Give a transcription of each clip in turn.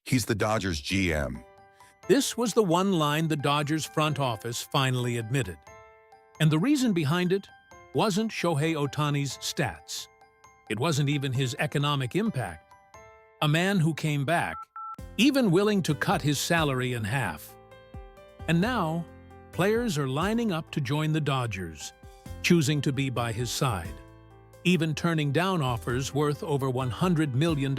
He's the Dodgers GM. This was the one line the Dodgers front office finally admitted. And the reason behind it wasn't Shohei Ohtani's stats. It wasn't even his economic impact. A man who came back, even willing to cut his salary in half. And now, players are lining up to join the Dodgers, choosing to be by his side, even turning down offers worth over $100 million.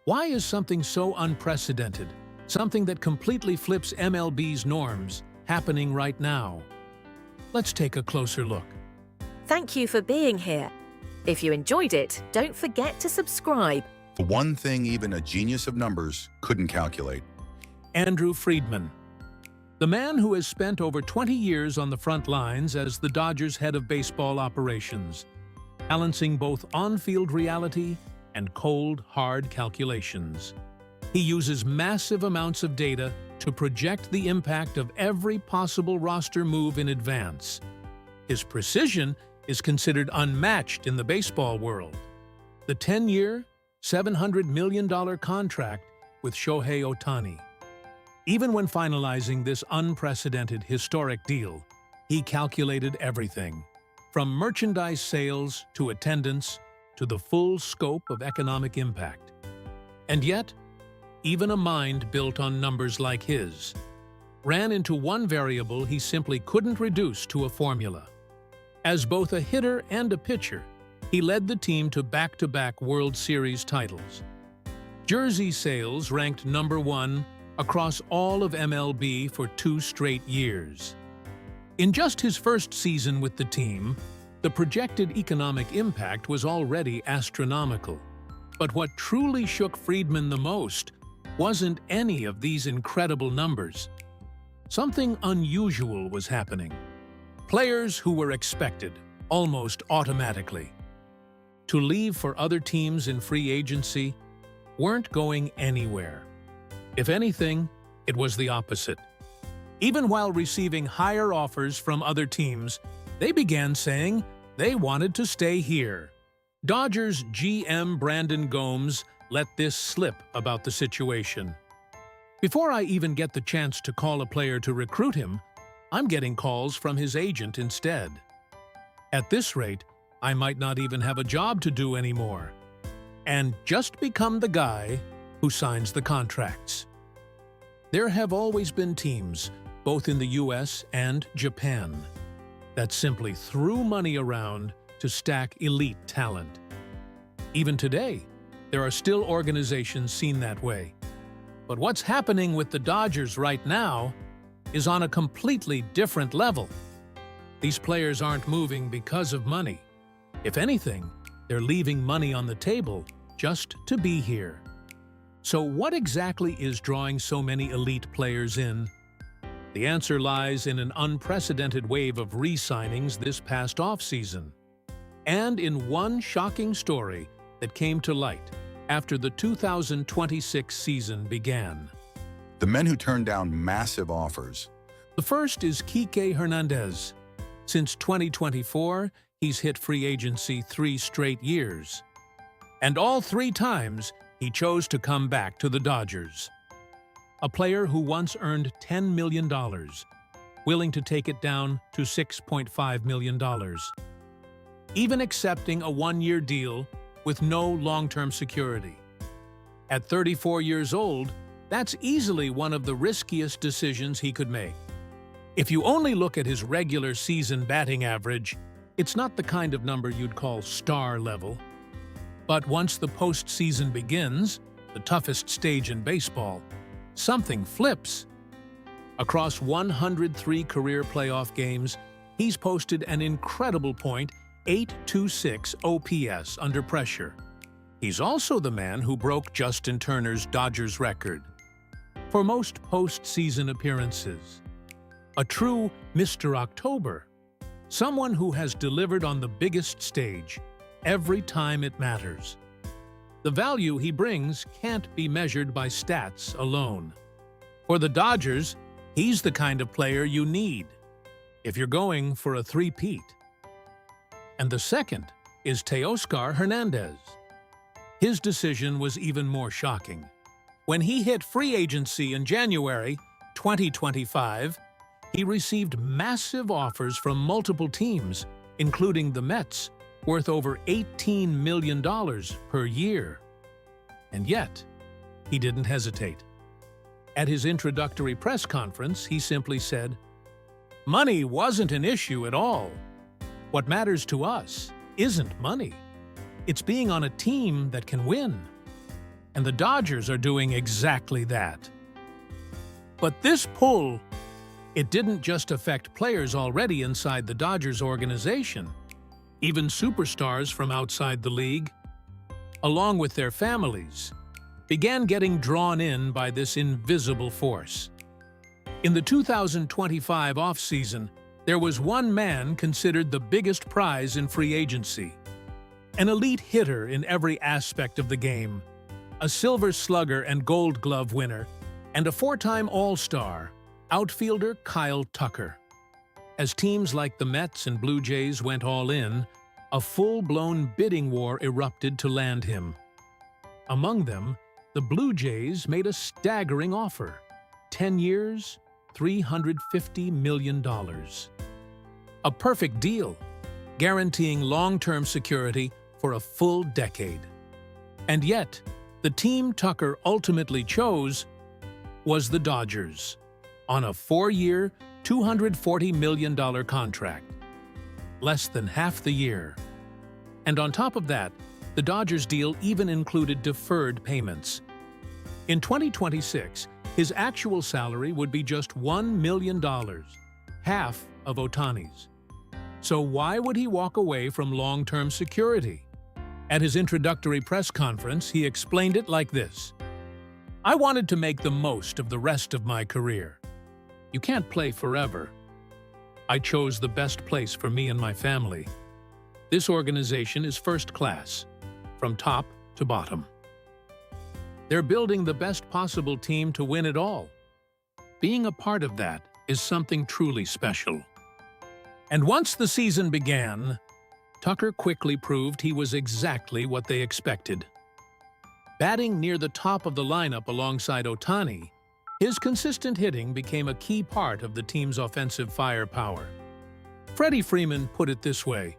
Why is something so unprecedented, something that completely flips MLB's norms, happening right now? Let's take a closer look. Thank you for being here. If you enjoyed it, don't forget to subscribe. The one thing even a genius of numbers couldn't calculate. Andrew Friedman, the man who has spent over 20 years on the front lines as the Dodgers' head of baseball operations, balancing both on-field reality and cold, hard calculations. He uses massive amounts of data to project the impact of every possible roster move in advance. His precision is considered unmatched in the baseball world. The 10-year, $700 million contract with Shohei Ohtani. Even when finalizing this unprecedented historic deal, he calculated everything, from merchandise sales to attendance to the full scope of economic impact. And yet, even a mind built on numbers like his ran into one variable he simply couldn't reduce to a formula. As both a hitter and a pitcher, he led the team to back-to-back World Series titles. Jersey sales ranked #1 across all of MLB for 2 straight years. In just his first season with the team, the projected economic impact was already astronomical. But what truly shook Friedman the most wasn't any of these incredible numbers. Something unusual was happening. Players who were expected, almost automatically, to leave for other teams in free agency weren't going anywhere. If anything, it was the opposite. Even while receiving higher offers from other teams, they began saying they wanted to stay here. Dodgers GM Brandon Gomes let this slip about the situation. Before I even get the chance to call a player to recruit him, I'm getting calls from his agent instead. At this rate, I might not even have a job to do anymore, and just become the guy who signs the contracts. There have always been teams, both in the US and Japan, that simply threw money around to stack elite talent. Even today, there are still organizations seen that way. But what's happening with the Dodgers right now is on a completely different level. These players aren't moving because of money. If anything, they're leaving money on the table just to be here. So what exactly is drawing so many elite players in? The answer lies in an unprecedented wave of re-signings this past offseason, and in one shocking story that came to light after the 2026 season began. The men who turned down massive offers. The first is Kike Hernandez. Since 2024, he's hit free agency 3 straight years. And all 3 times, he chose to come back to the Dodgers. A player who once earned $10 million, willing to take it down to $6.5 million. Even accepting a 1-year deal with no long-term security. At 34 years old, that's easily one of the riskiest decisions he could make. If you only look at his regular season batting average, it's not the kind of number you'd call star level. But once the postseason begins, the toughest stage in baseball, something flips. Across 103 career playoff games, he's posted an incredible .826 OPS under pressure. He's also the man who broke Justin Turner's Dodgers record for most postseason appearances. A true Mr. October, someone who has delivered on the biggest stage every time it matters. The value he brings can't be measured by stats alone. For the Dodgers, he's the kind of player you need if you're going for a three-peat. And the second is Teoscar Hernandez. His decision was even more shocking. When he hit free agency in January 2025, he received massive offers from multiple teams, including the Mets, worth over $18 million per year. And yet, he didn't hesitate. At his introductory press conference, he simply said, "Money wasn't an issue at all. What matters to us isn't money. It's being on a team that can win. And the Dodgers are doing exactly that." But this pull, it didn't just affect players already inside the Dodgers organization. Even superstars from outside the league, along with their families, began getting drawn in by this invisible force. In the 2025 offseason, there was one man considered the biggest prize in free agency. An elite hitter in every aspect of the game, a Silver Slugger and Gold Glove winner, and a four-time All-Star, outfielder Kyle Tucker. As teams like the Mets and Blue Jays went all in, a full-blown bidding war erupted to land him. Among them, the Blue Jays made a staggering offer: 10 years, $350 million. A perfect deal, guaranteeing long-term security for a full decade. And yet, the team Tucker ultimately chose was the Dodgers, on a 4-year, $240 million contract, less than half the year. And on top of that, the Dodgers deal even included deferred payments. In 2026, his actual salary would be just $1 million, half of Ohtani's. So why would he walk away from long-term security? At his introductory press conference, he explained it like this: "I wanted to make the most of the rest of my career. You can't play forever. I chose the best place for me and my family. This organization is first class, from top to bottom. They're building the best possible team to win it all. Being a part of that is something truly special." And once the season began, Tucker quickly proved he was exactly what they expected. Batting near the top of the lineup alongside Ohtani, his consistent hitting became a key part of the team's offensive firepower. Freddie Freeman put it this way: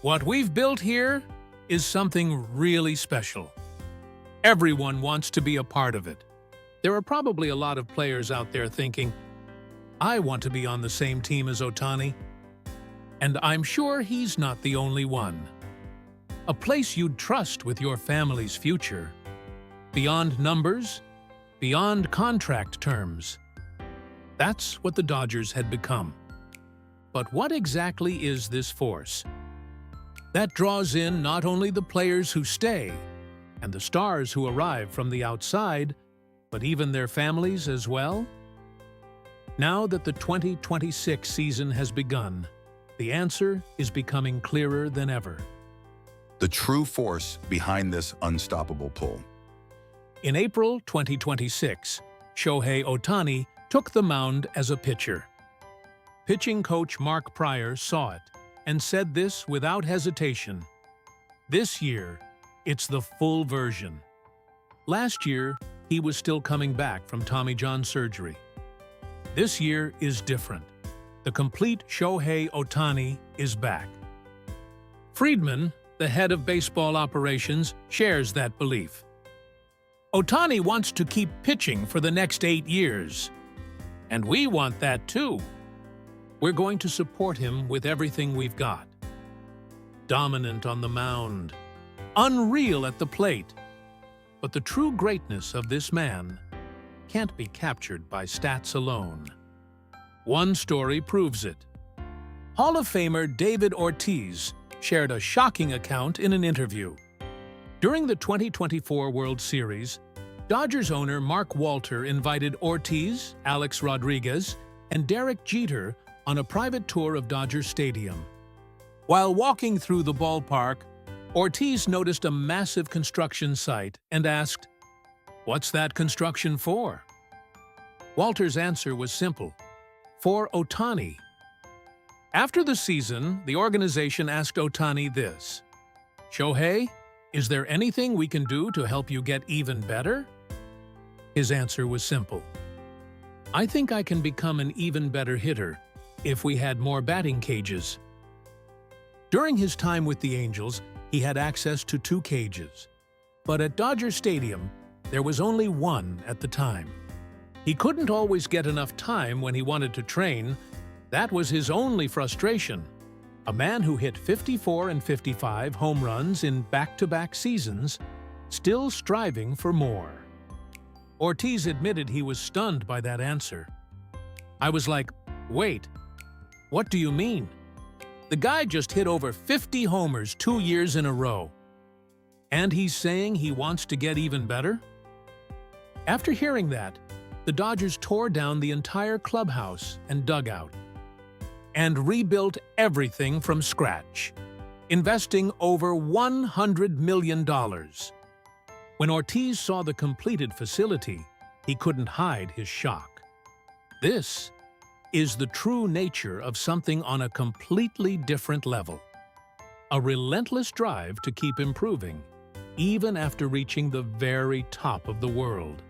"What we've built here is something really special. Everyone wants to be a part of it." There are probably a lot of players out there thinking, "I want to be on the same team as Ohtani." And I'm sure he's not the only one. A place you'd trust with your family's future. Beyond numbers, beyond contract terms. That's what the Dodgers had become. But what exactly is this force that draws in not only the players who stay and the stars who arrive from the outside, but even their families as well? Now that the 2026 season has begun, the answer is becoming clearer than ever. The true force behind this unstoppable pull. In April 2026, Shohei Ohtani took the mound as a pitcher. Pitching coach Mark Pryor saw it and said this without hesitation: "This year, it's the full version." Last year, he was still coming back from Tommy John surgery. This year is different. The complete Shohei Ohtani is back. Friedman, the head of baseball operations, shares that belief. "Ohtani wants to keep pitching for the next 8 years. And we want that too. We're going to support him with everything we've got. Dominant on the mound, unreal at the plate. But the true greatness of this man can't be captured by stats alone. One story proves it. Hall of Famer David Ortiz shared a shocking account in an interview. During the 2024 World Series, Dodgers owner Mark Walter invited Ortiz, Alex Rodriguez, and Derek Jeter on a private tour of Dodger Stadium. While walking through the ballpark, Ortiz noticed a massive construction site and asked, "What's that construction for?" Walter's answer was simple: "For Ohtani." After the season, the organization asked Ohtani this: "Shohei, is there anything we can do to help you get even better?" His answer was simple. I think I can become an even better hitter if we had more batting cages. During his time with the Angels, he had access to 2 cages. But at Dodger Stadium, there was only one at the time. He couldn't always get enough time when he wanted to train. That was his only frustration. A man who hit 54 and 55 home runs in back-to-back seasons, still striving for more. Ortiz admitted he was stunned by that answer. I was like, wait, what do you mean? The guy just hit over 50 homers 2 years in a row. And he's saying he wants to get even better? After hearing that, the Dodgers tore down the entire clubhouse and dugout and rebuilt everything from scratch, investing over $100 million. When Ortiz saw the completed facility, he couldn't hide his shock. This is the true nature of something on a completely different level. A relentless drive to keep improving, even after reaching the very top of the world.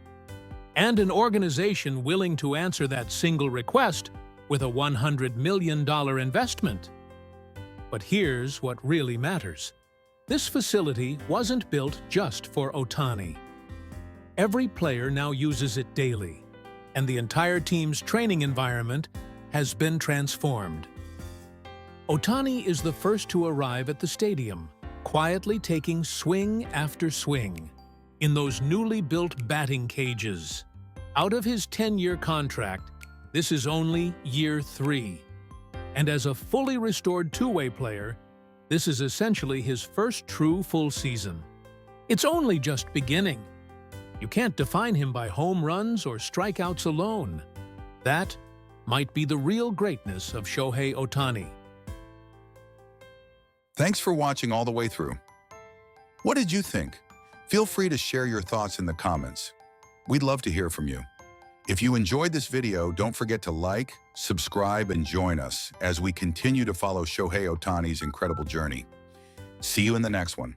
And an organization willing to answer that single request with a $100 million investment. But here's what really matters. This facility wasn't built just for Ohtani. Every player now uses it daily, and the entire team's training environment has been transformed. Ohtani is the first to arrive at the stadium, quietly taking swing after swing in those newly built batting cages. Out of his 10-year contract, this is only year 3. And as a fully restored two-way player, this is essentially his first true full season. It's only just beginning. You can't define him by home runs or strikeouts alone. That might be the real greatness of Shohei Ohtani. Thanks for watching all the way through. What did you think? Feel free to share your thoughts in the comments. We'd love to hear from you. If you enjoyed this video, don't forget to like, subscribe, and join us as we continue to follow Shohei Ohtani's incredible journey. See you in the next one.